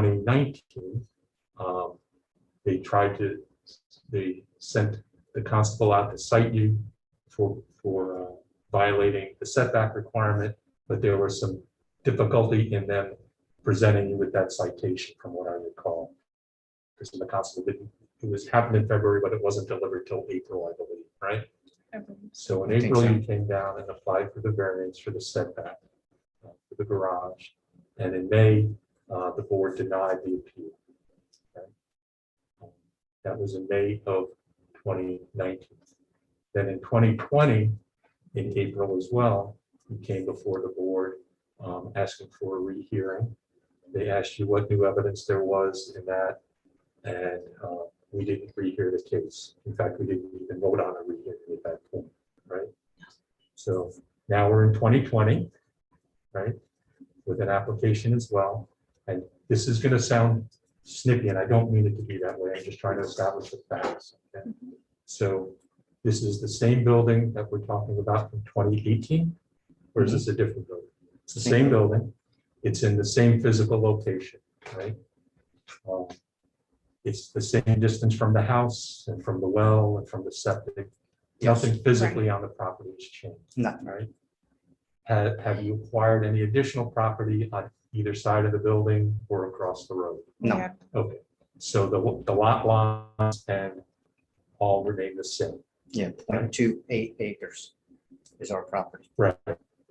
2019, they sent the constable out to cite you for violating the setback requirement, but there was some difficulty in them presenting you with that citation, from what I recall. Because the constable happened in February, but it wasn't delivered till April, I believe, right? So in April, you came down and applied for the variance for the setback for the garage. And in May, the board denied the appeal. Okay? That was in May of 2019. Then in 2020, in April as well, you came before the board asking for a rehearing. They asked you what new evidence there was in that, and we didn't rehear the case. In fact, we didn't even vote on a rehearing at that point, right? So now we're in 2020, right, with an application as well. And this is going to sound snippy, and I don't mean it to be that way. I'm just trying to establish the facts. Okay? So this is the same building that we're talking about from 2018, or is this a different building? It's the same building. It's in the same physical location, right? It's the same distance from the house and from the well and from the septic. Nothing physically on the property has changed. Nothing. Right? Have you acquired any additional property on either side of the building or across the road? No. Yeah. Okay. So the lot lines and all remain the same. Yeah, 0.28 acres is our property. Right.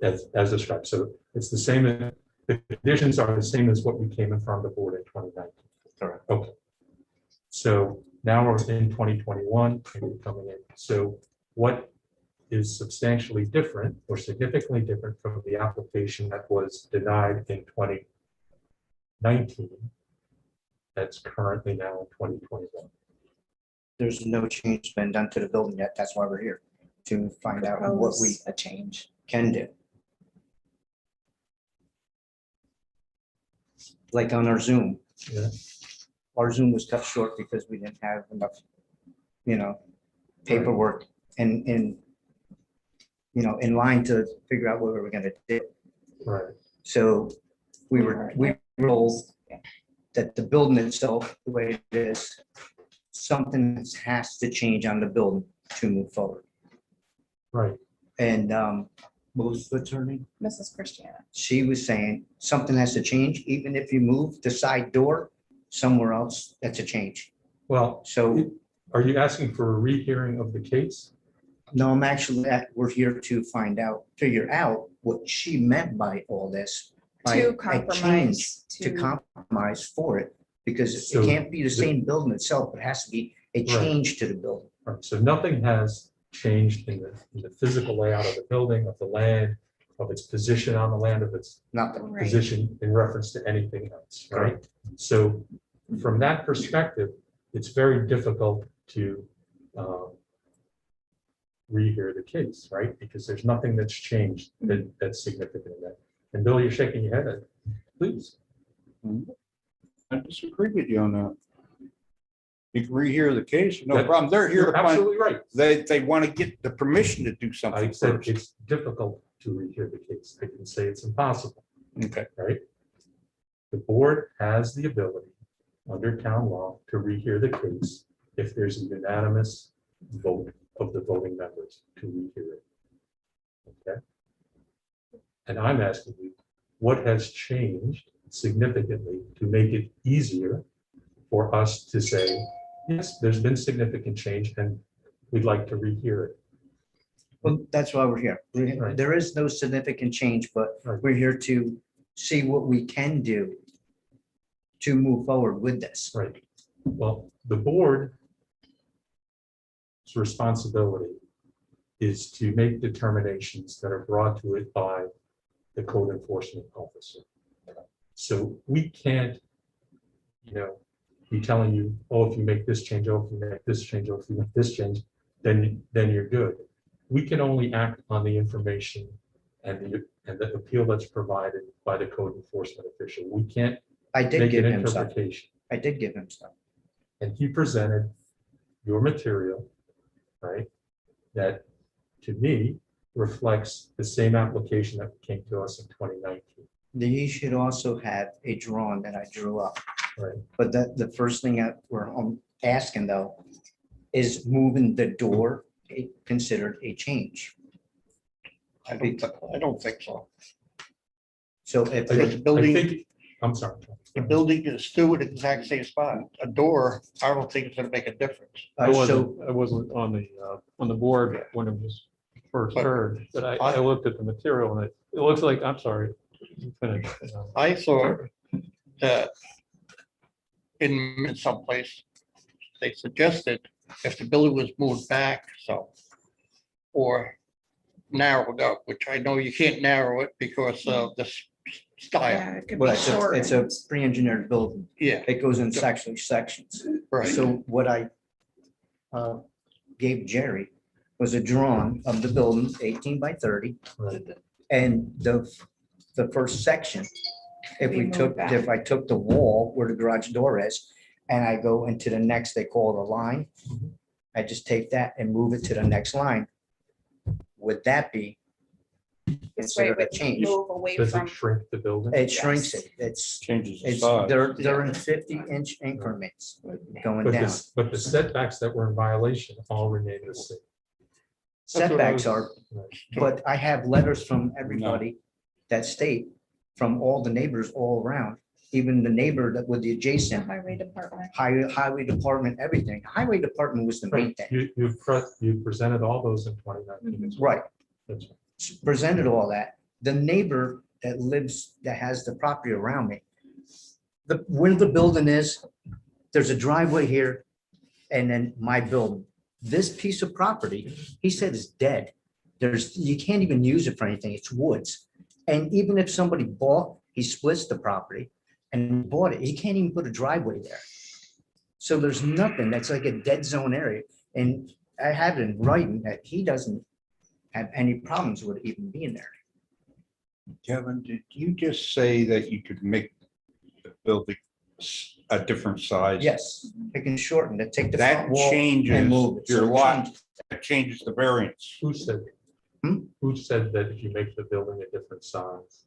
As described. So it's the same. The conditions are the same as what we came in front of the board in 2019. Correct. Okay. So now we're in 2021 and we're coming in. So what is substantially different or significantly different from the application that was denied in 2019 that's currently now in 2021? There's no change been done to the building yet. That's why we're here, to find out what we A change. can do. Like on our Zoom. Yeah. Our Zoom was cut short because we didn't have enough, paperwork and in line to figure out what we were gonna do. Right. So we rolled that the building itself, the way it is, something has to change on the building to move forward. Right. And what's her name? Mrs. Christiana. She was saying something has to change, even if you move the side door somewhere else, that's a change. Well, So are you asking for a rehearing of the case? no, we're here to figure out what she meant by all this. by To a compromise. change To To, compromise for it, because So it can't be the same building itself, it has to be a change to the building. Right. So nothing has changed in the physical layout of the building, of the land, of its position on the land, of its Nothing. right. position in reference to anything else, right? So from that perspective, it's very difficult to rehear the case, right? Because there's nothing that's changed that's significant in that. And Bill, you're shaking your head. Please. I disagree with you on that. You can rehear the case, no That- problem. They're here You're to find, absolutely right. they want to get the permission to do I something said first. it's difficult to rehear the case. I didn't say it's impossible, Okay, right? The board has the ability under town law to rehear the case if there's a unanimous vote of the voting members to rehear it. Okay? And I'm asking you, what has changed significantly to make it easier for us to say, yes, there's been significant change and we'd like to rehear it? Well, that's why we're here. Right. There is no significant change, but Right. we're here to see what we can do to move forward with this. Right. Well, the board's responsibility is to make determinations that are brought to it by the code enforcement officer. So we can't, be telling you, oh, if you make this change, oh, if you make this change, oh, if you make this change, then you're good. We can only act on the information and the appeal that's provided by the code enforcement official. We can't I did make give an him stuff. interpretation. I did give him stuff. And he presented your material, right, that to me reflects the same application that came to us in 2019. He should also have a drawing that I drew up Right. But the first thing that I'm asking though, is moving the door considered a change? I don't think so. So if, I Because the I building, think, I'm sorry. the building is still in the exact same spot. A door, I don't think it's gonna make a difference. so, I wasn't on the board when it was first But heard, but I looked at the material and it looks like, I'm sorry. you finish. I thought that in someplace, they suggested if the building was moved back, so, or narrowed up, which I know you can't narrow it because of the style. Yeah, it could well, be short. it's a pre-engineered building. Yeah, It goes in sections. right. So what I gave Jerry was a drawing of the building, 18 by 30. Right. And the first section, if Be we moved took, back. if I took the wall where the garage door is, and I go into the next, they call it a line. Mhm. I just take that and move it to the next line. Would that be This way it considered a would change? move away Does from, it shrink the building? It shrinks Yes. it. It's, Changes the it's, size. they're in 50-inch increments going But down. this, but the setbacks that were in violation all remain the same. Setbacks are, Right. but I have letters from everybody that state, from all the neighbors all around, even the neighbor that with the the adjacent highway department. highway department, everything. Highway department was the main Right. thing. You presented all those in 2019. as well. Right, That's right. presented all that. The neighbor that lives, that has the property around me, where the building is, there's a driveway here and then my building. This piece of property, he said is dead. You can't even use it for anything. It's woods. And even if somebody bought, he splits the property and bought it, he can't even put a driveway there. So there's nothing, that's like a dead zone area. And I have it in writing that he doesn't have any problems with it even being there. Kevin, did you just say that you could make the building a different size? Yes, it can shorten it, take the That front wall changes and move it. So your it lot, changes. that changes the variance. Who said? Hmm? Who said that if you make the building a different size?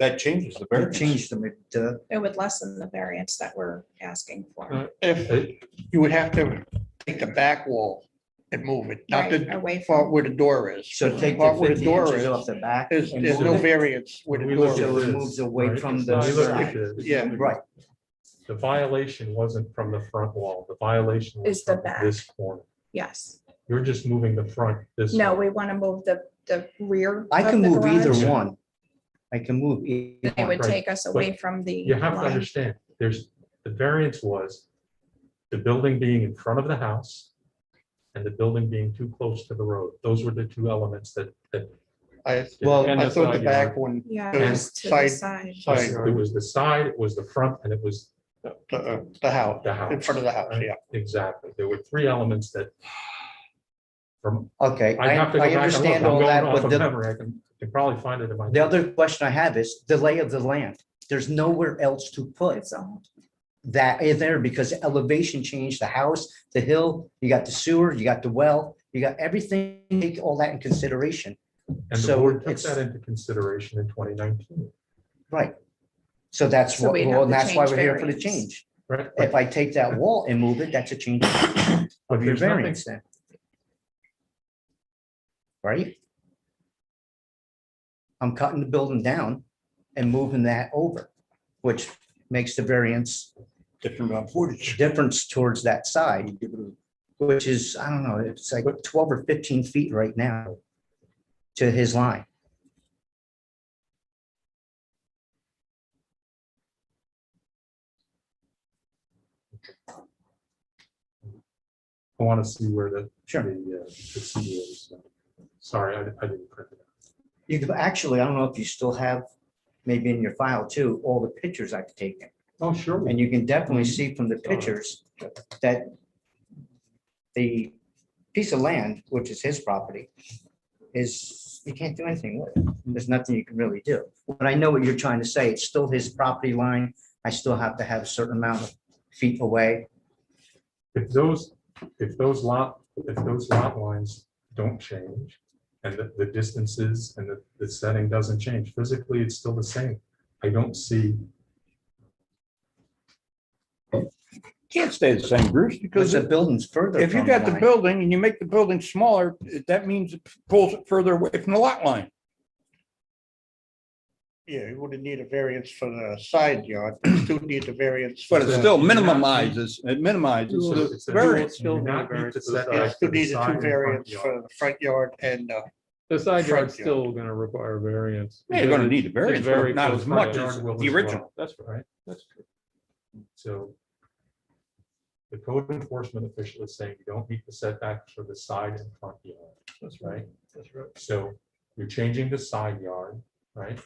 That changes the It variance. changed them, It would lessen the variance that we're asking for. If It- you would have to take the back wall and move it, not Right, the away part from, where the door is. so take the Part where 50 door inches is, off the back. There's and there's move no it. variance where the When we look door at So is. it this, moves away right, from when the we look at side. this, Yeah. Right, The violation wasn't from the front wall. The violation was Is the from back. this corner. yes. You're just moving the front this. No, way. we want to move the rear. I of can the move either garage. one. I can move either It would one. take us away from the You have to line. understand, the variance was the building being in front of the house and the building being too close to the road. Those were the two elements that. Well, I And the thought the side back yard. one, Yeah, And just to the side- side. side, It was the side, it was the front, and it was the house, the house. in front of the house, right? yeah. Exactly. There were three elements that. From, Okay, I have to go I back and look. understand I'm all going that, off but of the, memory. I can probably find it in my. the other question I have is the lay of the land. There's nowhere else to put It's all- that in there because elevation changed the house, the hill, you got the sewer, you got the well, you got everything, take all that in consideration. And the so board took it's- that into consideration in 2019, Right. So that's So what, we'd have well, and to that's why change we're here for the variance. change. right? If I take that wall and move it, that's a change But of your there's nothing- variance then. Right? I'm cutting the building down and moving that over, which makes the variance Different on footage. difference towards that side, which is, I don't know, it's like 12 or 15 feet right now to his line. I want to see where the Sure. the C is. Sorry, I didn't print it. You could, actually, I don't know if you still have, maybe in your file too, all the pictures I've taken. Oh, sure. And you can definitely see from the pictures that the piece of land, which is his property, is, you can't do anything with it. There's nothing you can really do. But I know what you're trying to say. It's still his property line. I still have to have a certain amount of feet away. If those lot lines don't change and the distances and the setting doesn't change, physically, it's still the same. I don't see Can't stay the same, Bruce, Because because the building's further. if you from got the line. building and you make the building smaller, that means it pulls it further away from the lot line. Yeah, you wouldn't need a variance for the side yard, but you still need the variance. But for it the- still You do not minimizes, it minimizes So the it's a variance. You do not Still meet the need a variance for the setback You still for the need the side two and front variants yard. for the front yard and, The side Front yard's yard. still gonna require variance. Yeah, you're gonna because need a it's variance, very but not close as to much the as yard. will the as original. well. That's right, Right. that's true. So the code enforcement official is saying you don't meet the setbacks for the side and front yard. That's right. That's right. So you're changing the side yard, right?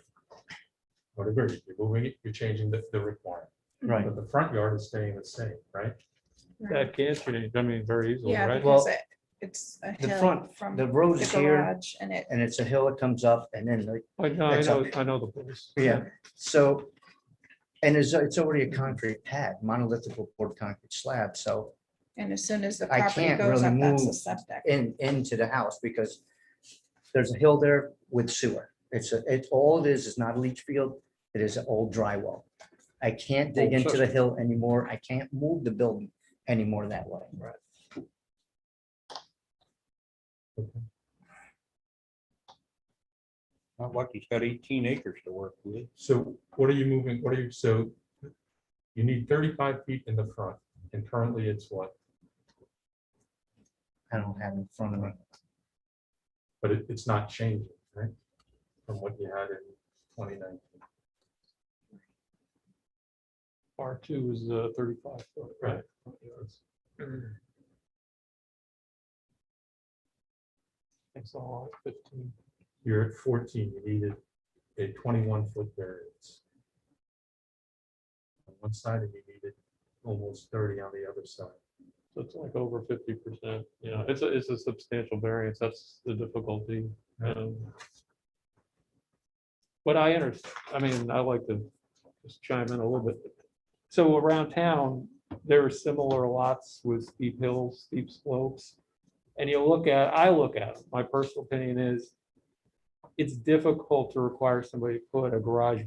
Whatever, you're moving it, you're changing the requirement. Right. But the front yard is staying the same, right? That can change, I mean, very easily, Yeah, right? because Well, it's a The hill front, from the the road is here garage and it, and it's a hill that comes up and then, I know, That's up. I know the place. yeah, so. And it's already a concrete pad, monolithic poured concrete slab, so and as soon as the I property can't goes really up, that's a move setback. into the house because there's a hill there with sewer. It's all it is not a leach field. It is an old dry well. I can't dig Old into the system. hill anymore. I can't move the building anymore that way. Not like he's got 18 acres to work with. So what are you moving, so you need 35 feet in the front and currently it's what? I don't have it in front of me. But it's not changing, right? From what you had in 2019. R2 is 35 foot, right? It's all 15. You're at 14, you needed a 21-foot variance. On one side and you needed almost 30 on the other side. So it's like over 50%, you know, it's a substantial variance, that's the difficulty. But I understand, I mean, I like to just chime in a little bit. So around town, there are similar lots with steep hills, steep slopes. And I look at, it, my personal opinion is, it's difficult to require somebody to put a garage,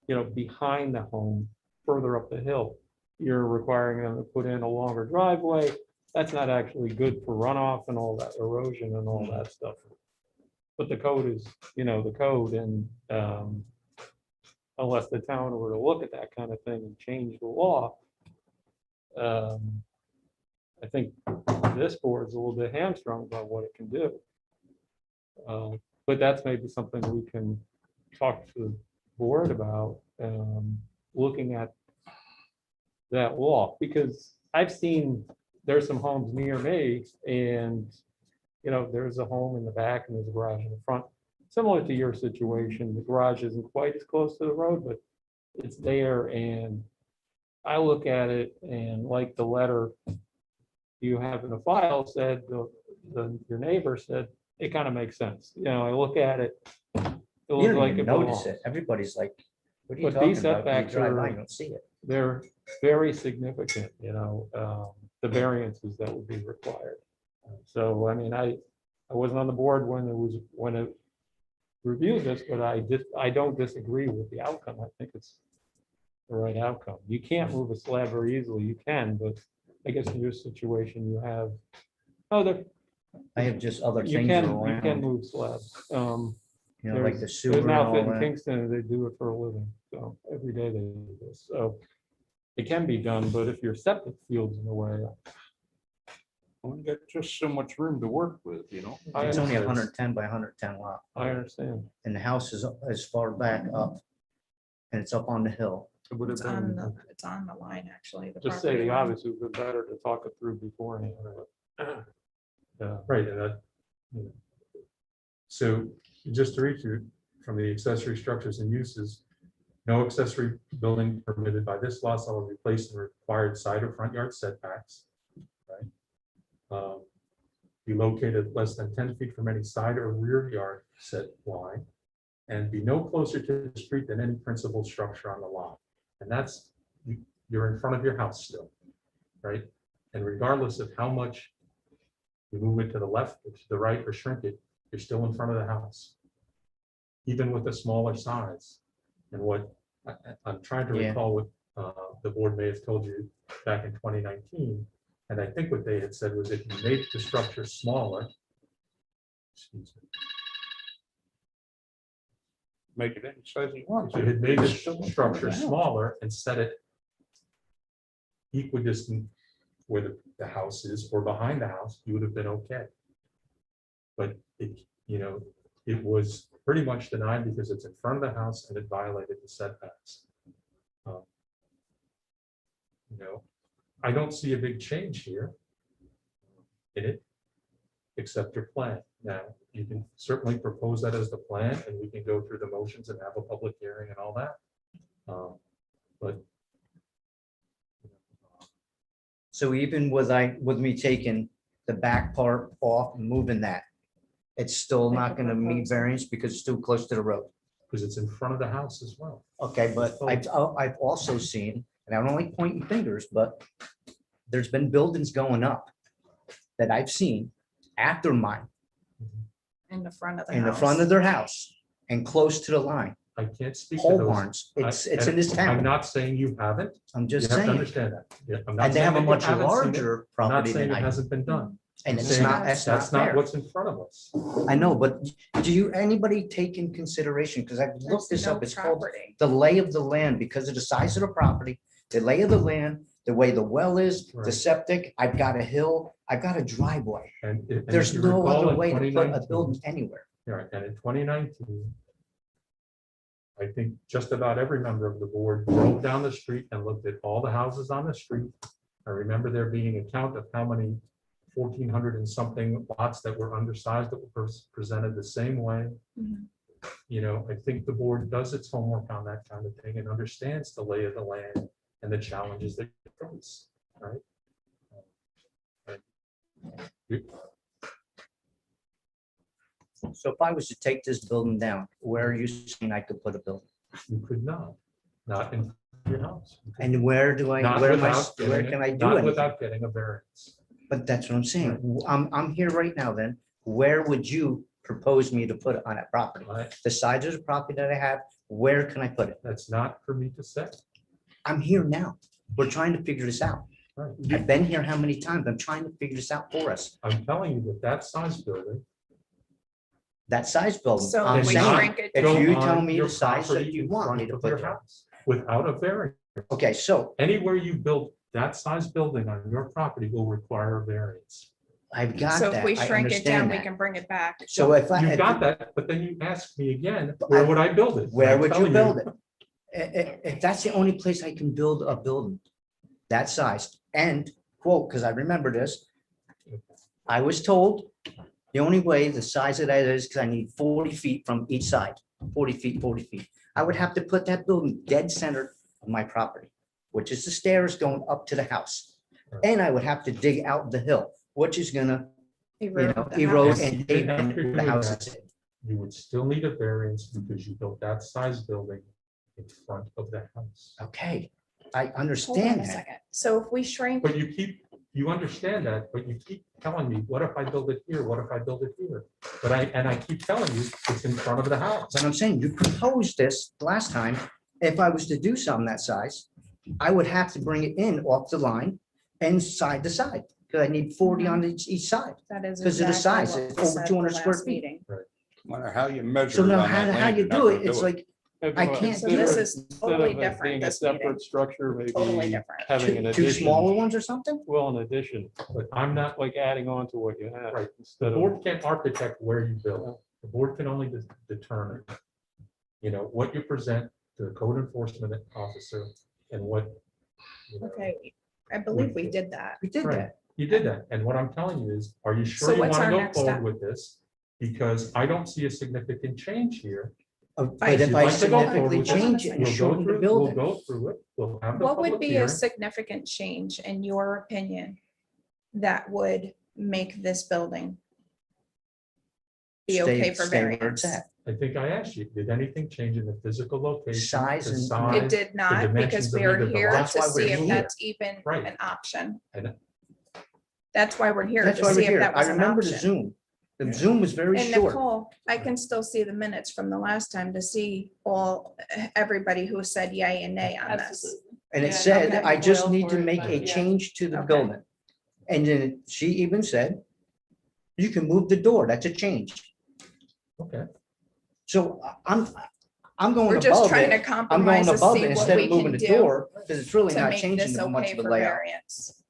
you know, behind the home, further up the hill. You're requiring them to put in a longer driveway. That's not actually good for runoff and all that erosion and all that stuff. But the code is, you know, the code, and unless the town were to look at that kind of thing and change the law, I think this board's a little bit hamstrung about what it can do. But that's maybe something we can talk to the board about, looking at that law, because I've seen, there's some homes near me and, you know, there's a home in the back and there's a garage in the front. Similar to your situation, the garage isn't quite as close to the road, but it's there, and I look at it and like the letter you have in the file said, your neighbor said, it kind of makes sense. You know, I look at it. It You looks don't like even it notice belongs. it. Everybody's like, what are you But talking these about? When You setbacks drive by, are- you don't see it. They're very significant, you know, the variances that would be required. So, I mean, I wasn't on the board when it reviewed this, but I don't disagree with the outcome. I think it's the right outcome. You can't move a slab very easily. You can, but I guess in your situation, you have other, I have just other you things can around, move slabs. you know, like the There's sewer an and all outfit in that. Kingston, they do it for a living, so every day they do this, so it can be done, but if your septic field's in the way, We got just so much room to work with, you know? I It's only understand. 110 by 110 lot. I understand. And the house is as far back up. And it's up on the hill. It would have been, It's on the line, actually. the just say property the line. obvious, it would be better to talk it through beforehand. Yeah. Right, and that. So just to read you from the accessory structures and uses, no accessory building permitted by this law shall be placed in required side or front yard setbacks. Right. Be located less than 10 feet from any side or rear yard set line, and be no closer to the street than any principal structure on the lot. And that's, you're in front of your house still, right? And regardless of how much you move it to the left or to the right or shrink it, you're still in front of the house. Even with the smaller size. And what I'm trying to Yeah. recall what the board may have told you back in 2019. And I think what they had said was if you made the structure smaller, excuse me, Make it any size you want. if you had made the structure smaller and set it equidistant where the house is or behind the house, you would have been okay. But it, it was pretty much denied because it's in front of the house and it violated the setbacks. I don't see a big change here in it, except your plan. Now, you can certainly propose that as the plan, and we can go through the motions and have a public hearing and all that. But So even with me taking the back part off and moving that, it's still not gonna meet variance because it's too close to the road. because it's in front of the house as well. Okay, but I've also seen, and I don't like pointing fingers, but there's been buildings going up that I've seen after mine, In the front of the in the house. front of their house and close to the line. I can't speak to Pole those. barns, it's in this I'm town. not saying you haven't. I'm You just have to saying. understand that. Yeah, I'm not And they saying have a that you much haven't seen it. larger I'm not property saying than it I, hasn't been done. and I'm it's saying not, that's That's not not fair. what's in front of us. I know, but anybody take in consideration, because I've looked There's this no up, it's called property. the lay of the land, because of the size of the property, the lay of the land, the way the well is, the Right. septic, I've got a hill, I've got a driveway. And if There's you no recall other in way to put a 2019 building anywhere. Right, and in 2019, I think just about every member of the board drove down the street and looked at all the houses on the street. I remember there being a count of how many 1,400 and something lots that were undersized that were presented the same way. Mhm. I think the board does its homework on that kind of thing and understands the lay of the land and the challenges that it face, right? So if I was to take this building down, where are you saying I could put a building? You could not in your house. You could And where do I, not where am I, without where getting can a- I do not anything? without getting a variance. But that's what I'm saying. I'm here right now then. Where would you propose me to put it on that property? Right? The size of the property that I have, where can I put it? That's not for me to say. I'm here now. We're trying to figure this out. Right. I've been here how many times? I'm trying to figure this out for us. I'm telling you that that size building. That size building. So I'm we saying, shrink it if down. you go tell on me your the size that property you in want front me to of put your there. house Without a variance. Okay, so Anywhere you build that size building on your property will require a variance. I've got So if that. we I shrink it down, understand we that. can bring it back. So if You I, got that, but then you ask me again, But where I- would I build it? where I'm would you telling build it? If that's the only place I can build a building that size and quote, because I remember this, I was told the only way the size of that is because I need 40 feet from each side, 40 feet, 40 feet. I would have to put that building dead center of my property, which is the stairs going up to the house. And I would have to dig out the hill, which is gonna, Erode the erode house. and And dig after in the doing house. that, You would still need a variance because you built that size building in front of the house. Okay, I Hold on understand a that. second. So if we shrink, But you understand that, but you keep telling me, what if I build it here? What if I build it here? But I keep telling you, it's in front of the house. But I'm saying, you proposed this last time. If I was to do something that size, I would have to bring it in off the line and side to side, because I need 40 on each side. that is. Because of the exactly size, what it's we over said 200 the square last feet. meeting. No matter how you measure. So it now on that how land, you you're not do gonna it, it's like, I can't So do this it. is Instead totally of it different being a this meeting. separate structure, Totally maybe different. having an two addition. smaller ones or something? Well, an addition, But I'm not, like adding on to what you have. Right. the Instead of, board can't architect where you build. The board can only determine, what you present to the code enforcement officer and what. Okay, I believe we did that. We did Right. that. You did that. And what I'm telling you is, are you So sure you want what's to our go next forward step? with this? Because I don't see a significant change here. But if you'd I like to go forward significantly with this, change it and We'll go shorten the through, we'll building, go through it. We'll have the What would public be a hearing. significant change in your opinion that would make this building be okay for stay where it's variance? at. I think I asked you, did anything change in the physical location? Size the and- size? It did not, dimensions because of we are either the here lots? to That's why see we're if here. that's even Right. an option. And- That's why we're here, That's to why we're see if here. that I was an remember the option. Zoom. The Zoom was very And short. Nicole, I can still see the minutes from the last time to see everybody who said yay and nay on this. And it Yeah, said, don't have I to just boil need to for it, make but a yeah. change to the Okay. building. And then she even said, you can move the door, that's a change. Okay, So I'm going We're just above trying to it. I'm compromise going to above see it what instead we of moving can the do door, because it's really to not make changing this much okay of a for layout. variance.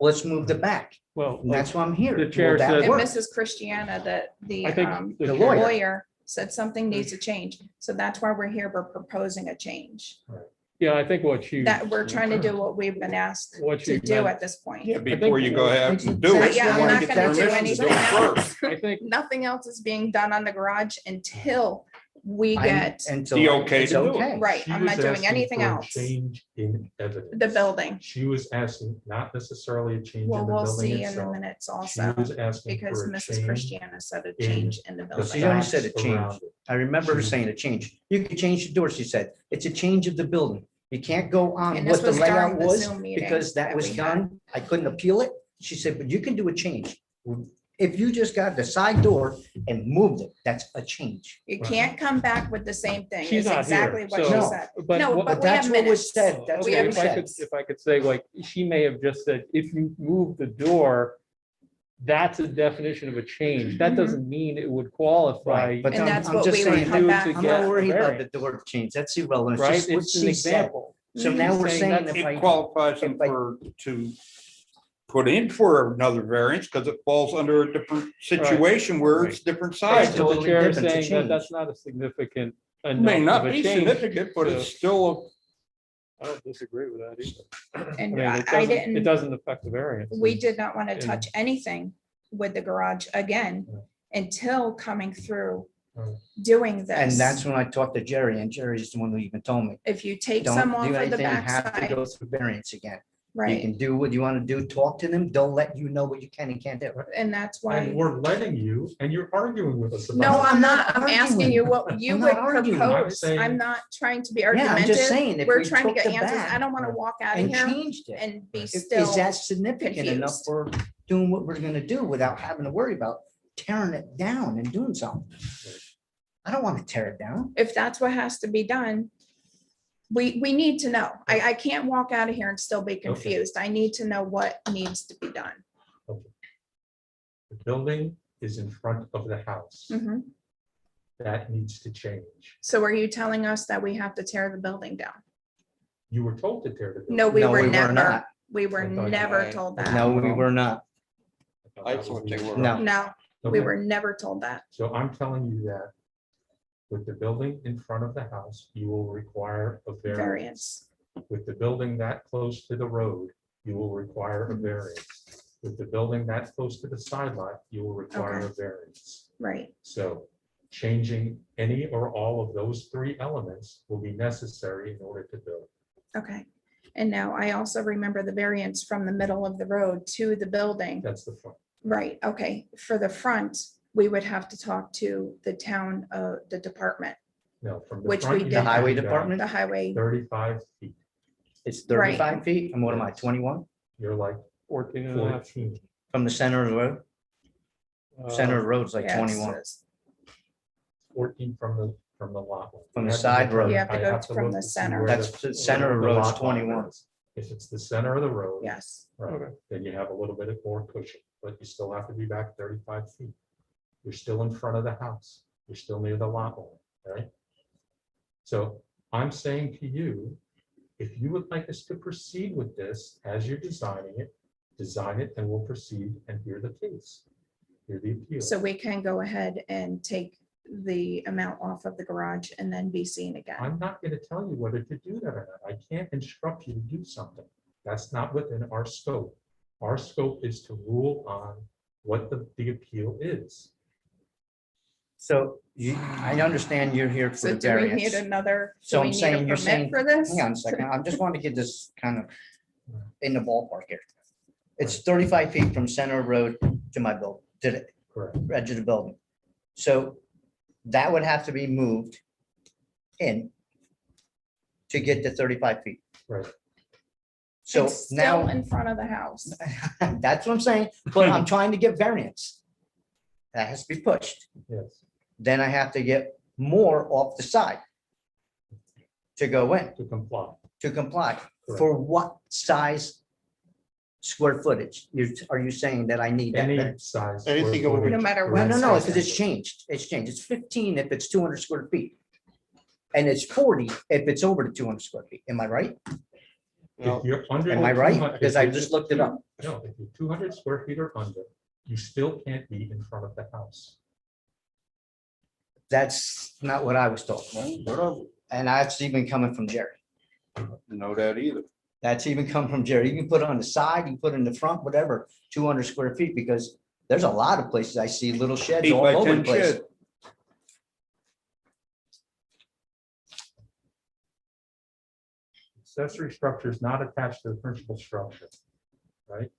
Let's move the back. Well, And that's why I'm here. The chair Will that said- And work? Mrs. Christiana, the I think the the lawyer. chair, lawyer said something needs to change. So that's why we're here. We're proposing a change. yeah, I think what you. That we're trying to do what we've been asked What to you do meant- at this point. Yeah, before you go ahead and do But it, yeah, you I'm want not to get gonna do permission to do anything it else. first. I think, Nothing else is being done on the garage until we I'm- get, until The I- okay it's to do it. okay. right, She I'm was not doing asking anything for a else. change in evidence. The building. She was asking, not necessarily a change in Well, the we'll building see in the itself. minutes She also, was asking because for a Mrs. change Christiana said a in change in the the building. She only said a facts change. around it. I remember her She- saying a change. You can change the door, she said. It's a change of the building. You can't go on And this what the was during layout the was Zoom meeting because that that was we done. I couldn't appeal it. She said, but you can do a change. If you just got the side door and moved it, that's a change. You can't come back with the same thing. she's It's not here. exactly what she so- No. said. But No, what- but But we have that's what was minutes. said. That's We what have was if I could, said. if I could say, like, she may have just said, if you move the door, that's a definition of a change. That Mhm. doesn't mean it would qualify. Right, but And I'm that's I'm what just we would saying, come back I'm on. not worried about the Variance. door change. That's irrelevant. It's Right, just what it's an she said. example. So now we're Saying saying that's- if It I, qualifies them if I- for, to put in for another variance because it falls under a different situation where it's different Right, It's sizes. but the totally chair is different, it's a saying that that's change. not a significant It may enough not of a be change. significant, but it's still, I don't disagree with that either. I And mean, I it doesn't, it didn't, doesn't affect the variance. we did not want to And- touch anything with the garage again until coming through Right. doing this. and that's when I talked to Jerry, and Jerry's the one who even told me, If you take don't some off do of the anything, you have to backside, go through variance again. You right, can do what you want to do, talk to them, they'll let you know what you can and can't do. and that's And why. we're letting you, and you're arguing with us about. No, it. I'm not. I'm arguing. asking you what you I'm would not arguing. propose. I'm saying- I'm not trying to be Yeah, I'm just argumentative. saying, if We're we trying to took get the answers. I back don't want to walk out of and here changed it, and be Is is still. that significant enough confused. for doing what we're gonna do without having to worry about tearing it down and doing something? I don't want to tear it down. If that's what has to be done, we need to know. I can't walk out of here and still be confused. I need to know what needs to be done. The building is in front of the house. Mhm. That needs to change. So are you telling us that we have to tear the building down? You were told to tear the building. No, we No, were we were never, not. we were I thought you- never told that. No, we were not. thought I that was thought the they were. No. No, we Okay. were never told that. So I'm telling you that with the building in front of the house, you will require a variance. Variance. With the building that close to the road, you will require a Mhm. variance. With the building that close to the side lot, you will require a variance. Right. So changing any or all of those three elements will be necessary in order to build. Okay. And now I also remember the variance from the middle of the road to the building. That's the front. Right, okay. For the front, we would have to talk to the town, the department, No, from the Which front. we you did. have The highway to be back department? the highway. 35 feet. It's Right. 35 feet, and what am I, Yes. 21? You're like 14 and a half. 14. From the center of the road? Center of the road's like Yeah, 21. it's- 14 from the lot. line. From You the have to side look road. at- You have to I go to from look the to see center. where That's the center of the road's lot line 21. is. If it's the center of the road. Yes, Right, Okay. then you have a little bit more cushion, but you still have to be back 35 feet. You're still in front of the house. You're still near the lot line, right? So I'm saying to you, if you would like us to proceed with this as you're designing it, design it and we'll proceed and hear the case. Hear the appeal. so we can go ahead and take the amount off of the garage and then be seen again. I'm not going to tell you whether to do that or not. I can't instruct you to do something. That's not within our scope. Our scope is to rule on what the appeal is. So you, I understand you're here for So the do we need variance. another, So do I'm we need saying, a you're saying, permit for this? hang on a second, I just want to get this kind of in the ballpark here. It's 35 feet from center road to my building, to the Correct. edge of the building. So that would have to be moved in to get to 35 feet. Right. So It's still now, in front of the house. that's what I'm saying, but I'm trying to get variance. That has to be pushed. Yes, Then I have to get more off the side to go in, to comply. to comply. For what size square footage? Are you saying that I need that? Any variance? size. Anything square over- footage No matter for what No, any no, size. because it's changed. It's changed. It's 15 if it's 200 square feet. And it's 40 if it's over the 200 square feet. Am I right? If you're under. Am I the right? 200 Because I just looked it up. No, if you're 200 square feet or under, you still can't be in front of the house. That's not what I was told. And that's even coming from Jerry. Know that either. That's even come from Jerry. You can put it on the side, you can put it in the front, whatever, 200 square feet, because there's a lot of places I see little sheds 8 all by over 10 the place. shed. Accessory structure is not attached to the principal structure, right?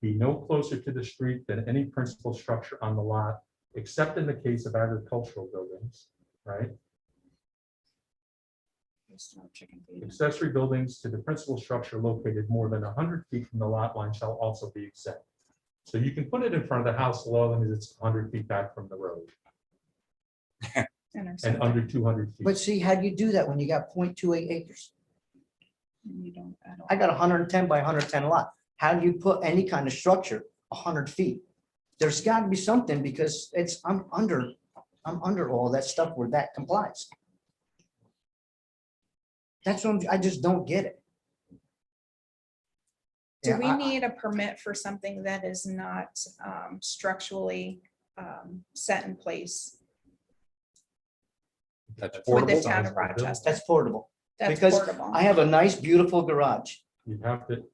Be no closer to the street than any principal structure on the lot, except in the case of agricultural buildings, right? Accessory buildings to the principal structure located more than 100 feet from the lot line shall also be exempt. So you can put it in front of the house, so long as it's 100 feet back from the road and under 200 feet. But see, how do you do that when you got 0.28 acres? I got 110 by 110 lot. How do you put any kind of structure 100 feet? There's got to be something because I'm under all that stuff where that complies. That's what I just don't get it. Do Yeah, we I- need a permit for something that is not structurally set in place That's with portable. the town of Rochester? That's portable. That's because portable. I have a nice, beautiful garage. You have to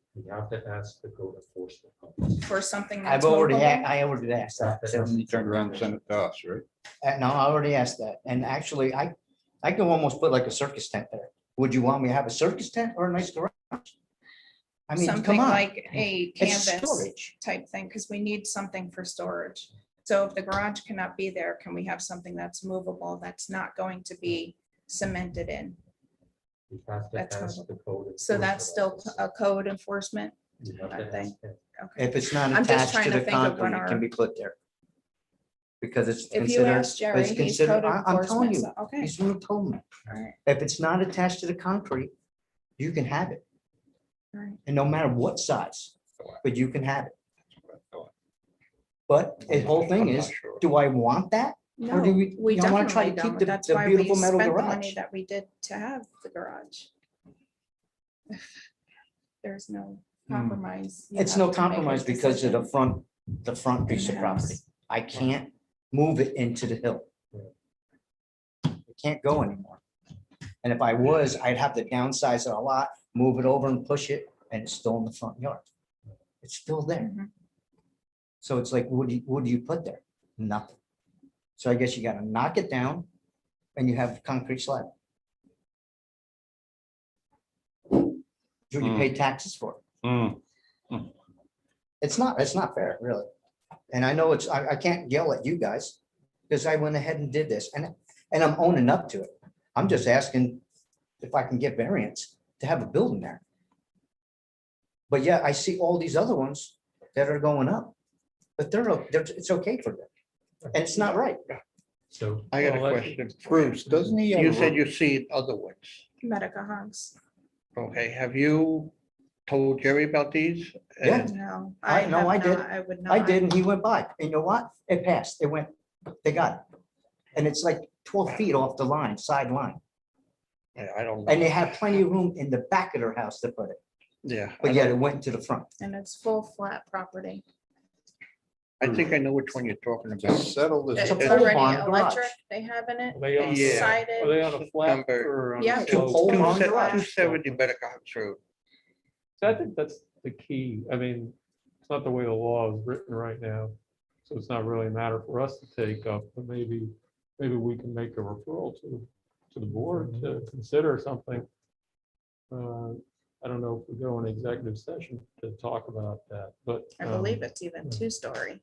ask the code enforcement. For something I that's already movable? asked that. So, You turned around and sent it to us, right? no, I already asked that. And actually, I can almost put like a circus tent there. Would you want me to have a circus tent or a nice garage? I mean, Something come on. like a It's canvas storage. type thing, because we need something for storage. So if the garage cannot be there, can we have something that's movable, that's not going to be cemented in? You have to That's ask the code. So that's still enforcement a code enforcement? officer. You have I to think. ask him. Okay. If it's not I'm just attached trying to to the think of concrete, when it can our- be put there. Because it's If you considered, ask Jerry, it's he's considered, code I'm telling enforcement, you, so, okay. he's the one who told me. All right, If it's not attached to the concrete, you can have it. all right. And no matter what size, but you can have it. But the whole thing I'm is, not sure. do I want that? No, do we- we you know, I wanna try definitely to keep don't. the- That's the why we beautiful metal spent the money garage. that we did to have the garage. There's no compromise. you It's have no to make a compromise because of decision the front in piece the of property. house. I can't move it into the hill. It can't go anymore. And if I was, I'd have to downsize it a lot, move it over and push it, and it's still in the front yard. It's still there. Mhm. So it's like, what do you put there? Nothing. So I guess you gotta knock it down and you have concrete slab. You pay taxes for it. Hmm. It's not fair, really. And I know I can't yell at you guys because I went ahead and did this and I'm owning up to it. I'm just asking if I can get variance to have a building there. But yeah, I see all these other ones that are going up, but it's okay for them. And it's not right. So I got a Well, that's- question. Bruce, doesn't he? have You a said ro- you see other ones. Medica hogs. Okay, have you told Jerry about these? Yeah. And No. No, have I did. not. I would not. I did, and he went by. And you know what? It passed. It went, they got it. And it's like 12 feet off the line, sideline. I don't And know. they have plenty of room in the back of their house to put it, Yeah, I but yet it don't- went into the front. And it's full flat property. I think I know which one you're talking about. Just settle this. It's a pole already barn garage. electric they have in it. Are they on, Yeah. are they on a flat Number- or on Yeah. a Two slope? pole barn garage. 270 Better Cox Road. So I think that's the key. I mean, it's not the way the law is written right now. So it's not really a matter for us to take up, but maybe we can make a referral to the board to consider something. I don't know if we go in executive session to talk about that, but. I believe it's even 2-story.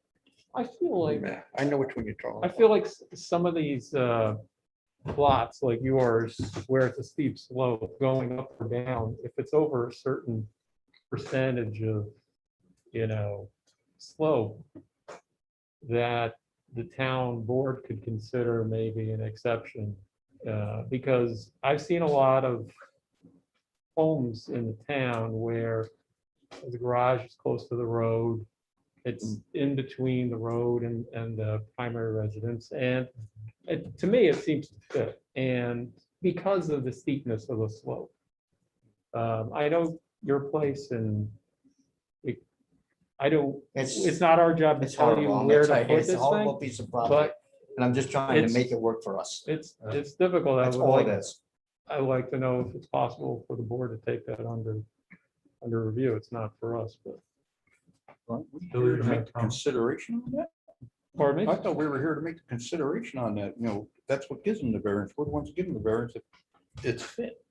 I feel like, Yeah, I know which one you're talking I about. feel like some of these plots like yours, where it's a steep slope going up or down, if it's over a certain percentage of, slope, that the town board could consider maybe an exception. Because I've seen a lot of homes in the town where the garage is close to the road. It's in between the road and the primary residence. And to me, it seems to fit. And because of the steepness of the slope. I know your place and I don't, it's not our job to It's tell you horrible. where It's to a- put it's a this horrible thing. piece of property, But and I'm just trying to it's- make it work for us. it's difficult. That's all it I'd is. like to know if it's possible for the board to take that under review. It's not for us, but, Aren't we Bill, here you to have make the a comment? consideration on that? pardon me? I thought we were here to make the consideration on that, that's what gives them the variance. We're the ones giving the variance. It's fit.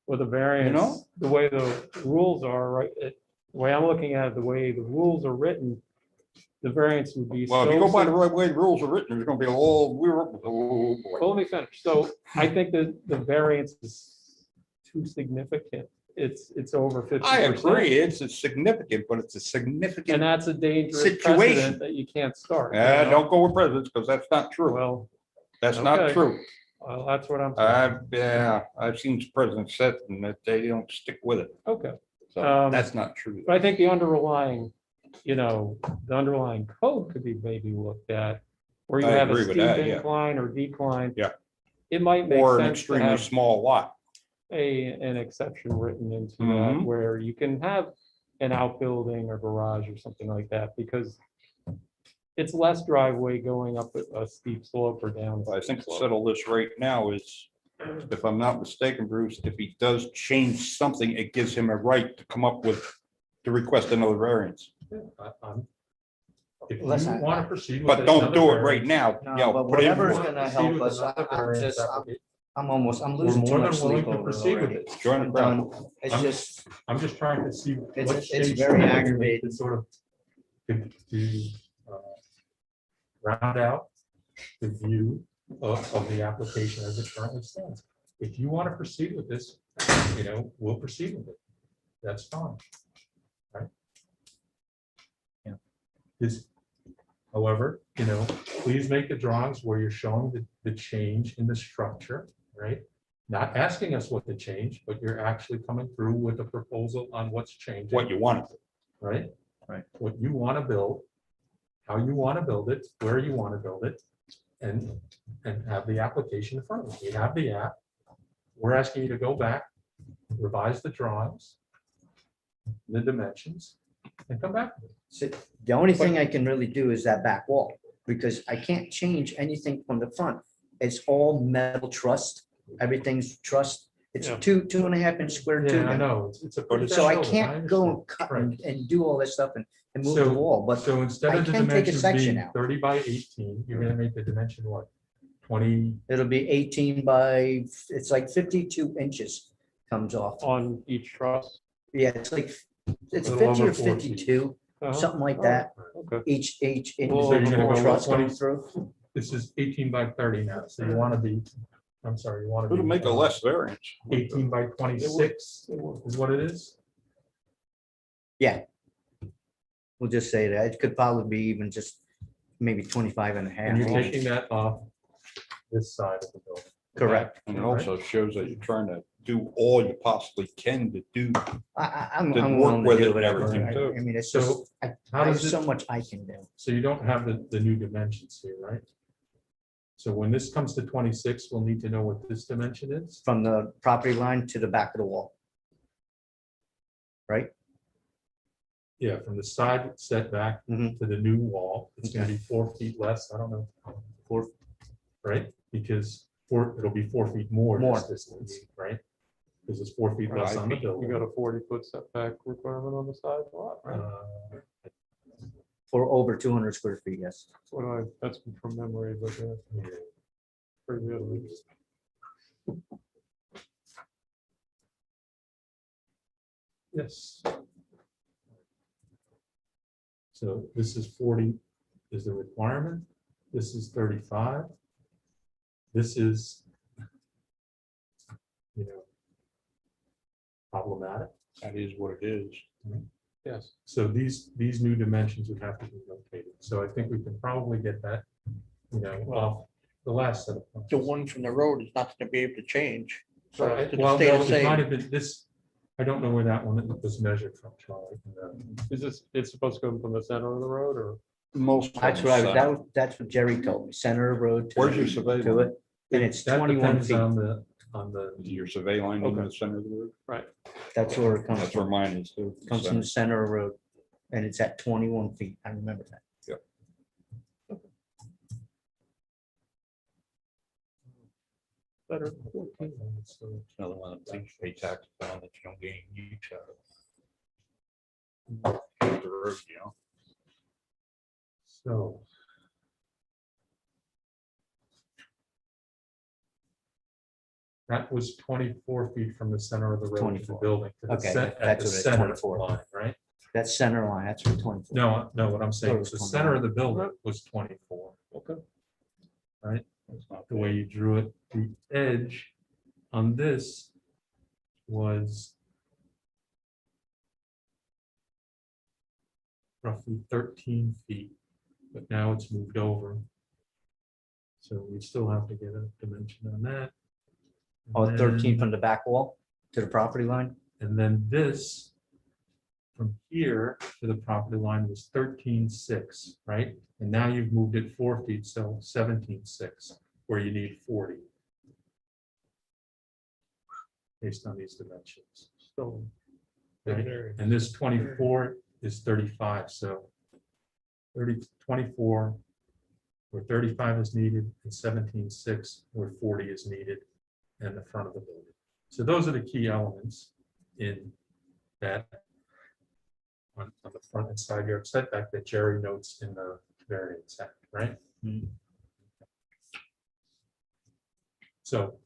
With the variance, know? the way the rules are, right, the way I'm looking at it, the way the rules are written, the variance would be. Well, if you so go by the right way the rules are written, there's gonna be a whole, oh, boy. Well, let me finish. So I think that the variance is too significant. It's over 50%. I agree, it's a significant, but it's a And significant, that's a dangerous Situation. precedent that you can't start. you know? don't go with presidents, because that's not true. Well, That's not okay. true. that's what I'm saying. I've seen presidents set and that they don't stick with it. Okay. So that's not true. But I think the underlying code could be maybe looked at, where you I have a agree with steep that, yeah. incline or decline. Yeah. It might make Or an sense to extremely have small lot. an exception written into that, Mhm. where you can have an outbuilding or garage or something like that, because it's less driveway going up a steep slope or down. a I steep think to slope. settle this right now is, if I'm not mistaken, Bruce, if he does change something, it gives him a right to come up with, to request another variance. If you Listen, want to proceed. with But don't another do it right variance, now, No, but put in whatever's for it. gonna proceed help with us, another I'm variance just, application, I'm we're losing too more much than willing sleep to over it proceed with already. it. Join the I'm crowd. done. It's I'm- just, I'm just trying to see It's- what it's stage very we're in aggravating. to sort of to round out the view of the application as it currently stands. If you want to proceed with this, we'll proceed with it. That's fine. Right? Yeah. However, please make the drawings where you're showing the change in the structure, right? Not asking us what to change, but you're actually coming through with a proposal on what's changing. What you want. Right? Right. What you want to build, how you want to build it, where you want to build it, and have the application in front of you. We have the app. We're asking you to go back, revise the drawings, the dimensions, and come back. so the only thing I can really do is that back wall, because I can't change anything from the front. It's all metal truss, everything's trussed. It's Yeah. 2.5 inch square tube. Yeah, I know. It's a. pretty So I big building, can't go understand. and cut Right. and do all this stuff and move the So- wall, but So instead I of the can take a dimensions section being out. 30 by 18, you're gonna make the dimension what? 20, it'll be 18 by, it's like 52 inches comes off. On each truss. Yeah, it's like, it's A little 50 over or 4 feet. 52, Uh-huh. something like Oh, that. Okay. Each inch So you're gonna go with truss 20 coming through. this is 18 by 30 now, so you wanna be, I'm sorry, you wanna be. It'll make a less variance. 18 by 26 is what it is? We'll just say that. It could probably be even just maybe 25 and a And you're half. taking that off this side of the building. Correct. And it also shows that you're trying to do all you possibly can to do. I'm To work willing to with do it and whatever. everything, too. I mean, it's So just, how does there's so it, much I can do. so you don't have the new dimensions here, right? So when this comes to 26, we'll need to know what this dimension is. From the property line to the back of the wall. Right? Yeah, from the side setback Mhm. to the new wall, it's gonna be 4 feet less, I don't know. 4, right? Because it'll be 4 feet more More. this distance, right? Because it's 4 feet less on the You building. got a 40-foot setback requirement on the side lot, right? For over 200 square feet, yes. That's from memory, but Yeah. pretty good. Yes. So this is 40 is the requirement. This is 35. This is, problematic. That is what it is. Yes. So these new dimensions would have to be located. So I think we can probably get that you know, off the last set of plans. The one from the road is not gonna be able to change. So Right, it'll well, stay no, the it might same. have been this, I don't know where that one was measured from, Charlie. Is this, it's supposed to come from the center of the road or? Most. of That's them what I was, center. that's what Jerry told me, center of road. to- Where's your survey To line? it, and it's That 21 depends feet. on the, Is your survey line in Okay. the center of the road? Right. That's where it comes That's where from. mine is too. Comes from the center of road, and it's at 21 feet. I remember that. Better. 14. so Another one of the things pay taxes on that you don't gain use out of. The road, you know. So. That was 24 feet from the center of the road to the 24. building. to the Okay, cen- at that's the what it is, center 24. line, right? That center line, that's for 24. No, no, what I'm saying Oh, is the it's center of the 21. building was 24, Okay. right? That's not The way you drew it, the edge on this was roughly 13 feet, but now it's moved over. So we still have to get a dimension on that. Oh, And 13 then- from the back wall to the property line? And then this, from here to the property line was 13.6, right? And now you've moved it 4 feet, so 17.6, where you need 40. Based on these dimensions. So. Right? And this 24 is 35, so 24, where 35 is needed, and 17.6, where 40 is needed, and the front of the building. So those are the key elements in that on the front and side yard setback that Jerry notes in the variance act, right? Mhm. So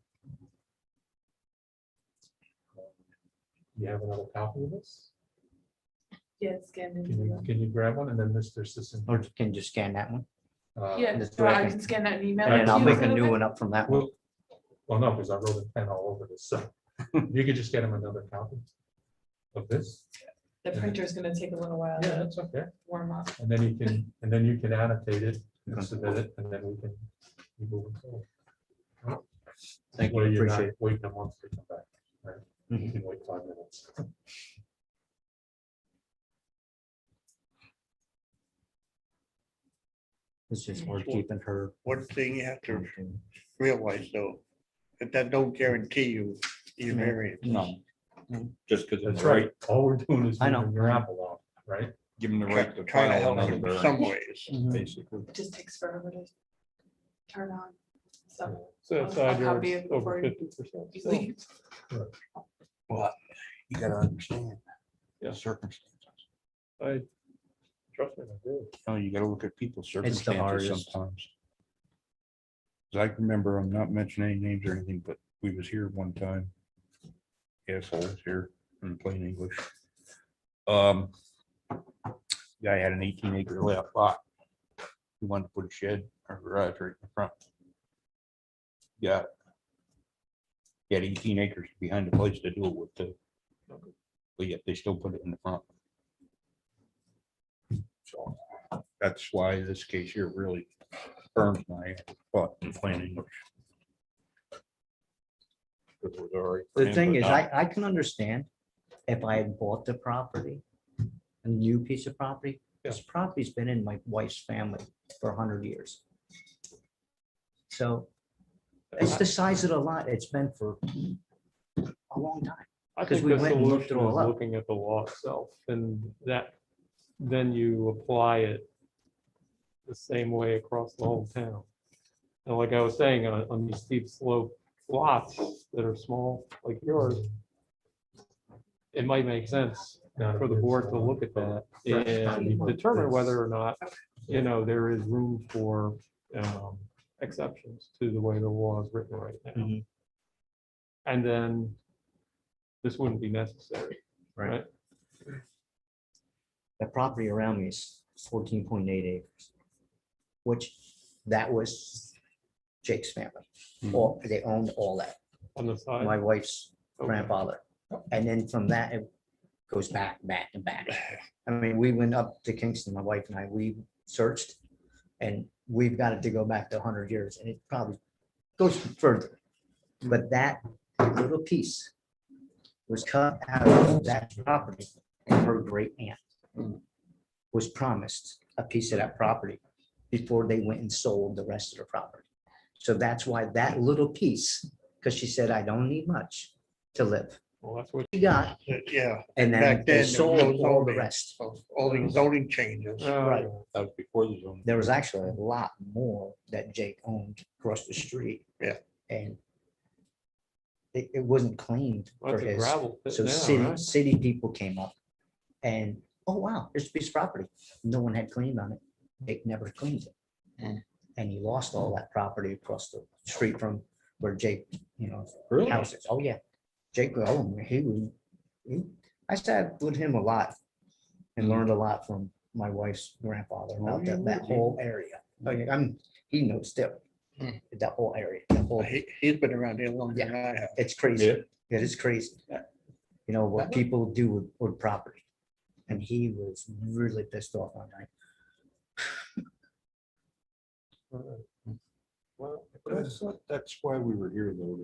you have another copy of this? Yeah, scanned into Can you, the. can you grab one and then Mr. Sisson? Or can you just scan that one? Yeah, Just so I direct can me. scan that and email. And it then to I'll you, make is a that new okay? one up from that one. Well, no, because I wrote a pen all over this, so you could just get him another copy of this. The printer's gonna take a little while Yeah, to that's okay. warm up. And then you can annotate it and submit it, and then we can. we move it forward. Thank you, Where you're not appreciate it. waiting a month to come back, right? You Mhm. can wait 5 minutes. It's just worth keeping her. One thing you have to realize though, that don't guarantee you your Yeah. variance. No. Just because it's That's right, right. All we're doing is I know. moving your apple off, right? give them the right to Trying to file help another them in variance, some ways. basically. It just takes forever to turn on. So. So I'll side copy yards it over before 50%. you So, leave. But you gotta understand Yeah. the circumstances. I, trust me, I do. No, you gotta look at people's the circumstances hardest. sometimes. 'Cause I remember, I'm not mentioning any names or anything, but we was here one time. Assholes here in plain English. Guy had an 18-acre lot. He wanted to put a shed or garage right in the front. Yeah. He had 18 acres behind the place to do it with too. But yet they still put it in the front. So that's why this case here really burns my butt in plain English. It was already The planned, thing but is, not- I can understand if I had bought the property, a new piece of property. This property's been in my wife's family for 100 years. So it's the size of the lot. It's been for a long time. I 'Cause think we the went and looked it solution is all up. looking at the law itself and that, then you apply it the same way across the whole town. And like I was saying, on these steep slope lots that are small, like yours, it might make sense for the board to look at that and determine whether or not, there is room for exceptions to the way the law is written right now. Mhm. And then this wouldn't be necessary, right? The property around me is 14.8 acres, which that was Jake's family. All, they owned all that, On the side. my wife's Okay. grandfather. And then from that, it goes back, and back. I mean, we went up to Kingston, my wife and I, we searched, and we've got it to go back to 100 years, and it probably goes further. But that little piece was cut out of that property, and her great aunt was promised a piece of that property before they went and sold the rest of the property. So that's why that little piece, because she said, I don't need much to live. Well, that's what. She got, Yeah, and then Back they then, there was sold no all the zoning. rest. so all these zoning changes. Right. That was before the zone. There was actually a lot more that Jake owned across the street. Yeah. And it wasn't claimed for That's a his. gravel pit So now, city, right? city people came up and, oh, wow, there's a piece of property. No one had claimed on it. Jake never claimed it. Mm. And he lost all that property across the street from where Jake, Really? houses. Oh, yeah. Jake, I sat with him a lot and learned a lot from my wife's grandfather about yeah, that would, whole area. Like, he knows still, Hmm. that whole area, the whole, He's been around here longer than I have. it's crazy. Yeah. It is crazy. You know, what people do with property. And he was really pissed off one night. Well, That's why we were here though.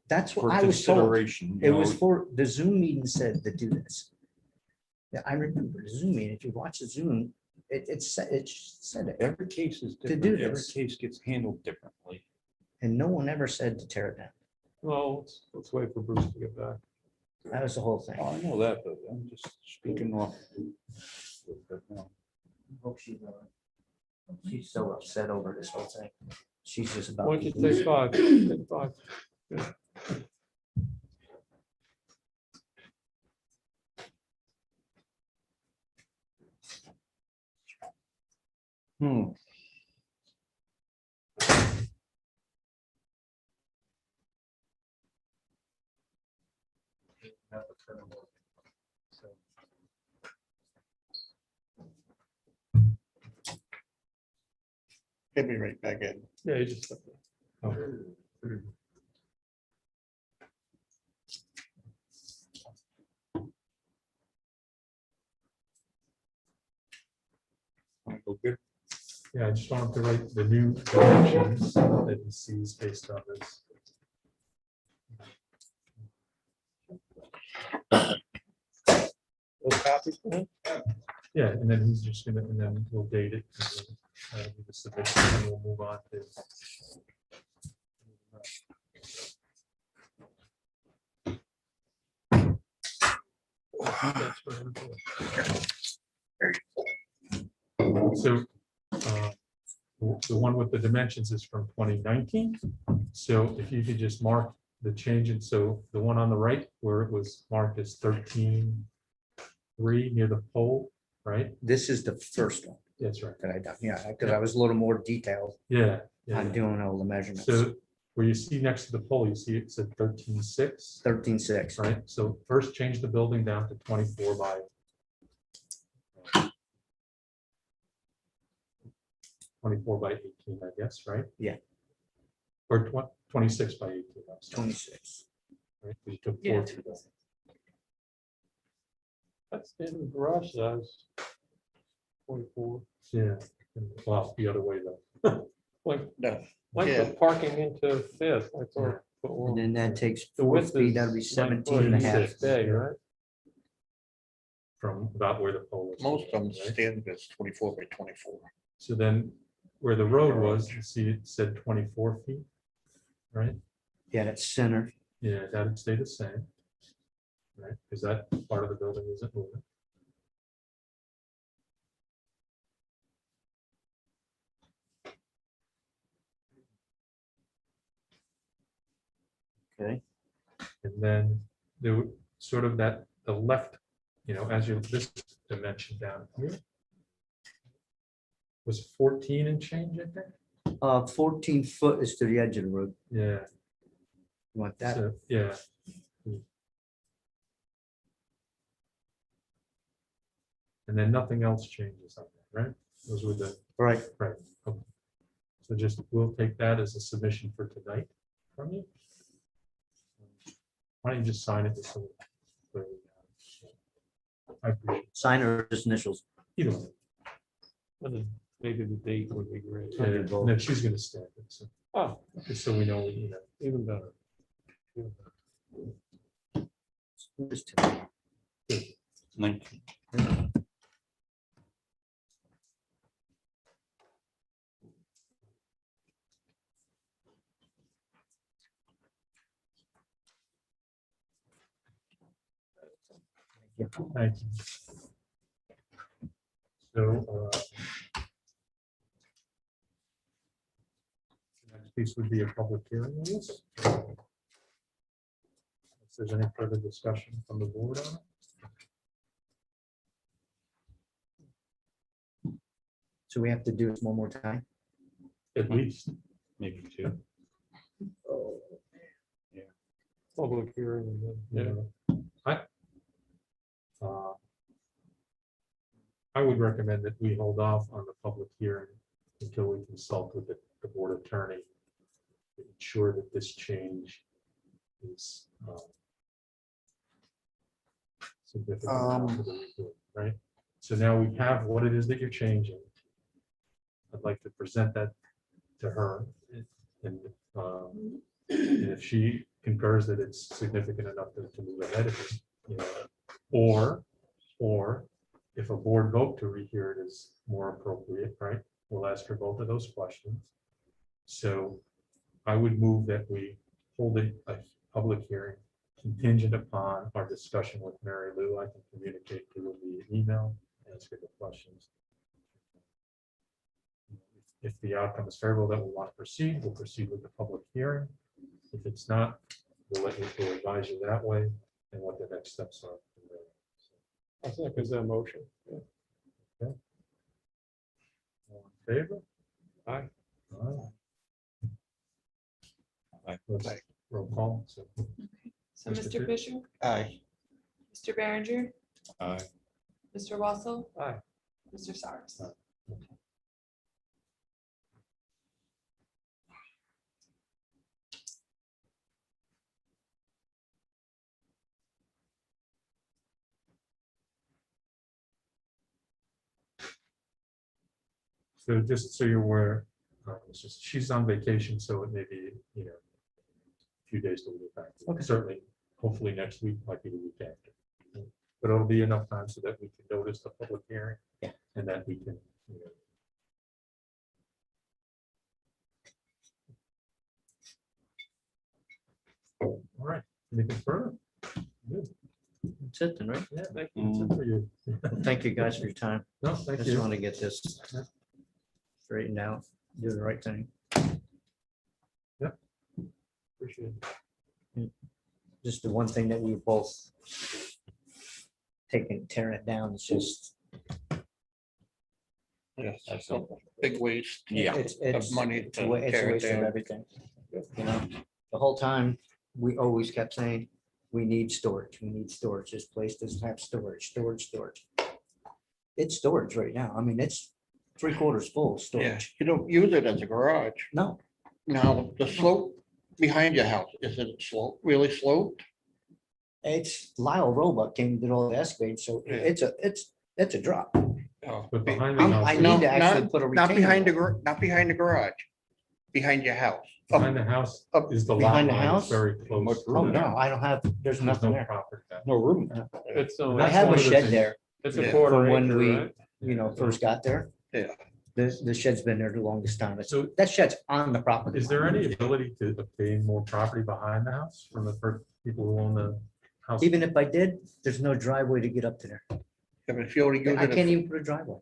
That's For what I was told. consideration. It you was know. for, the Zoom meeting said to do this. Yeah, I remember the Zoom meeting. If you watch the Zoom, it said it. Every case is do different. Every this. case gets handled differently. And no one ever said to tear it down. well, let's wait for Bruce to get back. That was the whole thing. Oh, I know that, but I'm just speaking off. She's so upset over this whole thing. She's just about. Why don't you to lose take it. five? Take five. Hmm. He'll be right back in. Yeah, you just. Wanna go good? Yeah, I just wanted to write the new dimensions that he sees based on this. Those copies for him? Yeah, and then he's just gonna, and then we'll date it. And then, do the submission, and we'll move on to. That's for him. So the one with the dimensions is from 2019. So if you could just mark the change, and so the one on the right where it was marked as 13.3 near the pole, right? This is the first one That's right. that I done. Yeah, because I was a little more detailed Yeah. yeah. on doing all the measurements. So where you see next to the pole, you see it said 13.6, 13.6. right? So first change the building down to 24 by 18, I guess, right? Yeah. Or 26 by 18. I'm sorry, 26. right? 'Cause you took Yeah, 4 feet off. That's in the garage size. 44, Yeah, well, the other way though. like, No, like Yeah. the parking into Fifth, I thought. but And well, then that takes The 4 width feet, is that'll be 9 foot 17 and a half. each day, right? From about where the pole is. most of them right? standard is 24 by 24. So then where the road was, you see it said 24 feet, right? Yeah, that's center. Yeah, that would stay the same. Right, because that part of the building isn't moving. Okay. And then there would sort of that, the left, as you, this dimension down here. Was 14 and change, I think? 14 foot is to the edge of the road. Yeah, You want that? so, yeah. And then nothing else changes on that, right? Those were the, Right. right. Okay. So just, we'll take that as a submission for tonight from you. Why don't you just sign it? Just so we- I appreciate Sign or just initials. it. Either way. What is maybe the date would be great. And then she's gonna stamp it, so, Oh, just so we know, you know. even better. Even better. Who's today? 19. Thank you. So, next piece would be a public hearing on this. If there's any further discussion from the board on it, So we have to do this one more time? at least. Maybe 2. Public hearing. And then, you yeah. know. I would recommend that we hold off on the public hearing until we consult with the board attorney to ensure that this change is significant enough for the report, right? So now we have what it is that you're changing. I'd like to present that to her, and if she concurs that it's significant enough to move ahead of it, you know, or if a board vote to rehear it is more appropriate, right? We'll ask her both of those questions. So I would move that we hold a public hearing contingent upon our discussion with Mary Lou. I can communicate to her via email, ask her the questions. If the outcome is favorable that we want to proceed, we'll proceed with the public hearing. If it's not, we'll advise you that way and what the next steps are. from there. I think is that motion. Yeah. All in favor? Aye. Aye. Let's roll call. So, So Mr. Mr. Fisher, Aye. Mr. Berenger, Aye. Mr. Wassel, Aye. Mr. Cyrus. So just so you're aware, she's on vacation, so it may be, you know, a few days to get back. Okay. Certainly, hopefully next week, might be the week after. But it'll be enough time so that we can notice the public hearing. Yeah. And that we can, you know. All right, anything further? Good. That's it then, right? Yeah, thank you. That's it for you. Thank you guys for your time. No, thank Just you. want to get this Yeah. straightened out, do the right thing. Appreciate it. Just the one thing that we both taking, tearing it down, it's just, Yes, that's a big waste. Yeah. it's money it's a to wa- it's a tear it waste of down. everything. You know, the whole time, we always kept saying, we need storage, we need storage. This place doesn't have storage. It's storage right now. I mean, it's 3/4 full of Yeah, storage. you don't use it as a garage. No, Now, the slope behind your house, is it slope, really sloped? it's Lyle Roebuck came and did all the excavating, so Yeah. it's a drop. Oh, But be- behind the I house, No, need to actually put a Not retaining behind the, wall. not behind the garage, behind your house. behind the house Up is the lot behind the line, house? it's very close. Oh, no, I don't have, there's There's nothing no there. property back. No room. It's I only, That's have one a of the shed things- there, it's a Yeah. quarter from when acre, we, right? first got there. Yeah. The shed's been there the longest time. So That shed's on the property. is there any ability to obtain more property behind the house from the first people who own the house? Even if I did, there's no driveway to get up to there. Yeah, but if you only use I it, can't even put a driveway.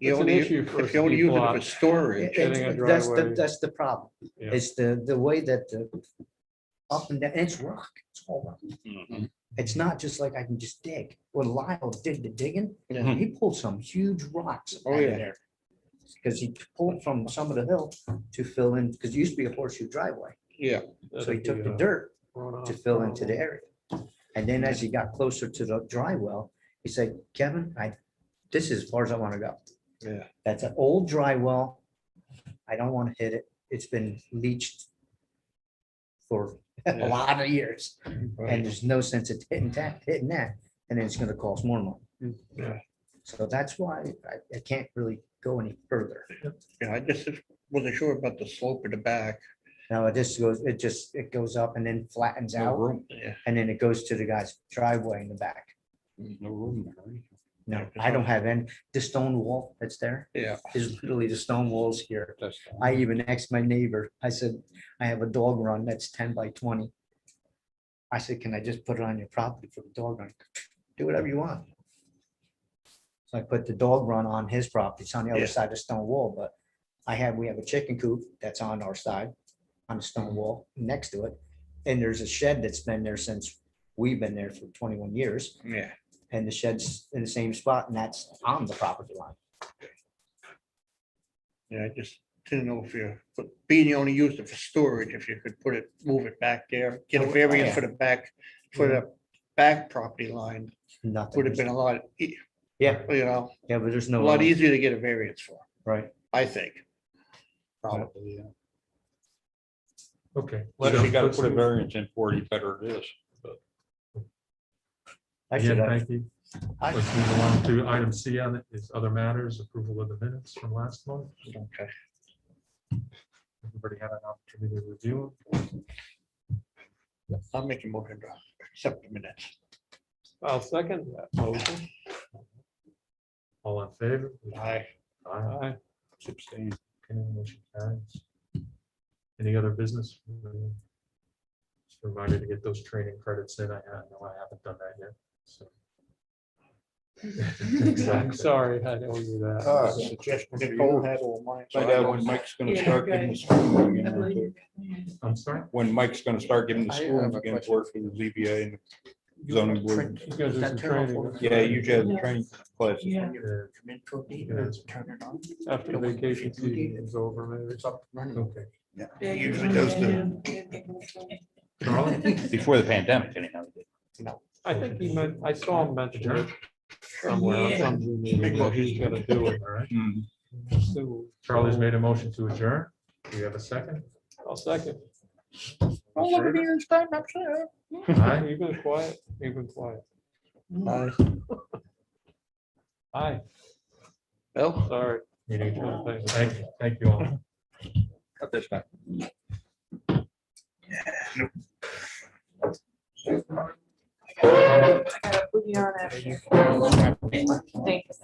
you It's an only, issue for if you only use it people for out- storage, Getting a That's driveway. that's the problem. Yeah. It's the way that the up and down, and it's rock. It's all rock. Mhm. It's not just like I can just dig. When Lyle did the digging, Yeah. he pulled some huge rocks Oh, out of yeah. there. Because he pulled from some of the hill to fill in, because it used to be a horseshoe driveway. yeah. So he That'd took be, the dirt to runoff fill into the problem. area. And then as he got closer to the dry well, he said, Kevin, this is as far as I want to go. Yeah. That's an old dry well. I don't want to hit it. It's been leached for a Yeah. lot of years. And there's no sense of hitting that, and then it's gonna cost more money. Yeah. So that's why I can't really go any further. Yeah, I just wasn't sure about the slope in the back. Now it goes up and then flattens No out, room, Yeah. and then it goes to the guy's driveway in the back. there's no room there. right? No, I don't have any, the stone wall that's there Yeah. is literally the stone walls here. That's- I even asked my neighbor, I said, I have a dog run that's 10 by 20. I said, can I just put it on your property for the dog run? Do whatever you want. So I put the dog run on his property. It's on the Yeah. other side of the stone wall, but we have a chicken coop that's on our side, on the stone wall next to it. And there's a shed that's been there since we've been there for 21 years. Yeah. And the shed's in the same spot, and that's on the property line. Yeah, I just didn't know if you, but being you only used it for storage, if you could put it, move it back there, get a Oh, variance yeah. for the back property line, Nothing. would have been a lot, you Yeah, know, yeah, but there's a no. lot easier to get a variance for, Right. I think. Probably, yeah. Okay. Well, so if you gotta let's put a move- variance in for it, you better it is. I should Again, have. thank you. I- Let's move along to item C on it, is other matters, approval of the minutes from last month. Okay. Everybody had an opportunity to review them. I'll make a motion to accept the minutes. I'll second that motion. All in favor? Aye. Aye. Aye. Abstain. Okay, motion carries. Any other business? Just a reminder to get those training credits in. I know I haven't done that yet, so. I'm Exactly. sorry, I owe you that. Suggestion Nicole had all mine. so Find I out don't- when Mike's gonna Yeah, start okay. giving the school again. I'm sorry? When Mike's gonna start giving the I schools have a again question. work for the ZBA and the zoning board. He's gonna do That some turn off training works? Yeah, you have the training classes. Yeah. When you come in for a meeting, Yes. turn it on. after the vacation season is over, maybe. It's up and running. Okay. Yeah, He usually does the, Charlie? Before the pandemic anyhow. I think he meant, I saw him mention it somewhere on some Zoom meeting that he's gonna do it. All right. Mhm. So- Charlie's made a motion to adjourn. Do you have a second? I'll second. all over here and stand up there. Aye. You've been quiet, you've been quiet. Aye. Aye, Bill? sorry. Meeting adjourned. Thank you all. Cut this back. I got a boogie on after. Thanks.